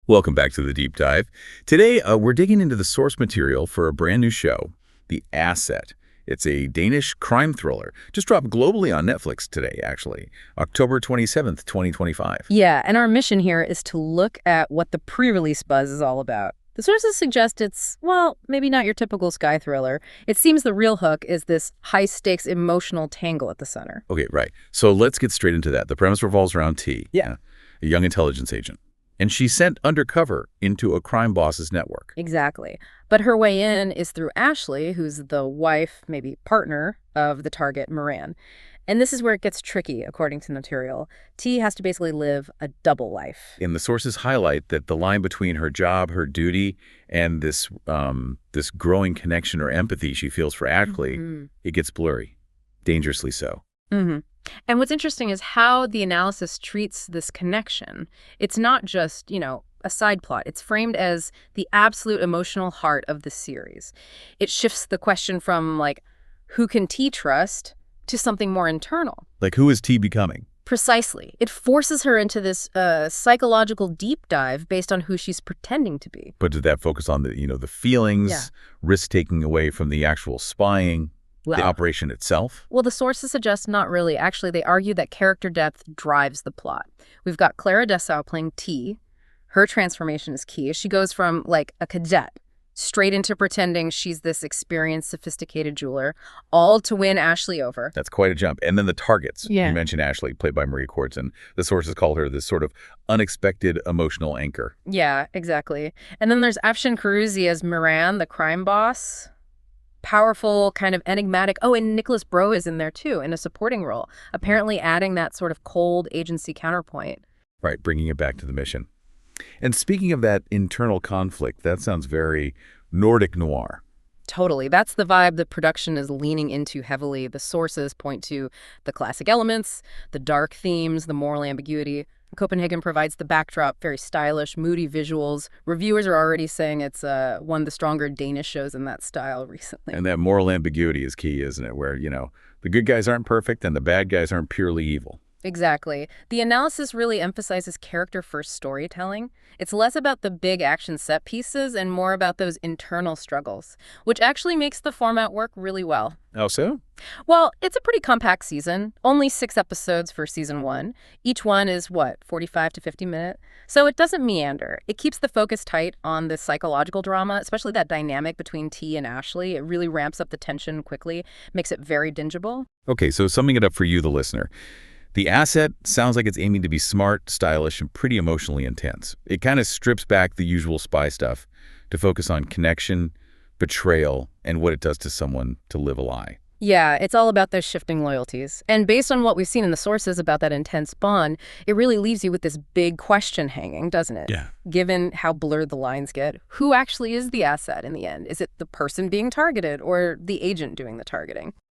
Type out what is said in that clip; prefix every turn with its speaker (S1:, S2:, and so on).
S1: Welcome back to the Deep Dive. Today, we're digging into the source material for a brand new show, The Asset. It's a Danish crime thriller. Just dropped globally on Netflix today, actually. October 27th, 2025.
S2: Yeah, and our mission here is to look at what the pre-release buzz is all about. The sources suggest it's, well, maybe not your typical spy thriller. It seems the real hook is this high-stakes emotional tangle at the center.
S1: Okay, right. So let's get straight into that. The premise revolves around T,
S2: Yeah.
S1: a young intelligence agent. And she's sent undercover into a crime boss's network.
S2: Exactly. But her way in is through Ashley, who's the wife, maybe partner, of the target, Moran. And this is where it gets tricky, according to the material. T has to basically live a double life.
S1: And the sources highlight that the line between her job, her duty, and this growing connection or empathy she feels for Ashley, it gets blurry, dangerously so.
S2: And what's interesting is how the analysis treats this connection. It's not just, a side plot. It's framed as the absolute emotional heart of the series. It shifts the question from, who can T trust to something more internal.
S1: Like, who is T becoming?
S2: Precisely. It forces her into this psychological deep dive based on who she's pretending to be.
S1: But did that focus on the feelings, risk-taking away from the actual spying? The operation itself?
S2: Well, the sources suggest not really. Actually, they argue that character depth drives the plot. We've got Clara Dessau playing T. Her transformation is key. She goes from, a cadet straight into pretending she's this experienced, sophisticated jeweler, all to win Ashley over.
S1: That's quite a jump. And then the targets.
S2: Yeah.
S1: You mentioned Ashley, played by Marie Kortzen. The sources called her this sort of unexpected emotional anchor.
S2: Yeah, exactly. And then there's Afshin Karuzi as Moran, the crime boss. Powerful, kind of enigmatic. Oh, and Nicholas Bro is in there too, in a supporting role, apparently adding that sort of cold agency counterpoint.
S1: Right, bringing it back to the mission. And speaking of that internal conflict, that sounds very Nordic noir.
S2: Totally. That's the vibe the production is leaning into heavily. The sources point to the classic elements, the dark themes, the moral ambiguity. Copenhagen provides the backdrop, very stylish, moody visuals. Reviewers are already saying it's one of the stronger Danish shows in that style recently.
S1: And that moral ambiguity is key, isn't it? Where, the good guys aren't perfect and the bad guys aren't purely evil.
S2: Exactly. The analysis really emphasizes character-first storytelling. It's less about the big action set pieces and more about those internal struggles, which actually makes the format work really well.
S1: Oh, so?
S2: Well, it's a pretty compact season. Only 6 episodes for season 1. Each one is, 45 to 50 minutes? So it doesn't meander. It keeps the focus tight on the psychological drama, especially that dynamic between T and Ashley. It really ramps up the tension quickly, makes it very bingeable.
S1: Okay, so summing it up for you, the listener. The Asset sounds like it's aiming to be smart, stylish, and pretty emotionally intense. It kind of strips back the usual spy stuff to focus on connection, betrayal, and what it does to someone to live a lie.
S2: Yeah, it's all about those shifting loyalties. And based on what we've seen in the sources about that intense bond, it really leaves you with this big question hanging, doesn't it?
S1: Yeah.
S2: Given how blurred the lines get, who actually is the asset in the end? Is it the person being targeted or the agent doing the targeting?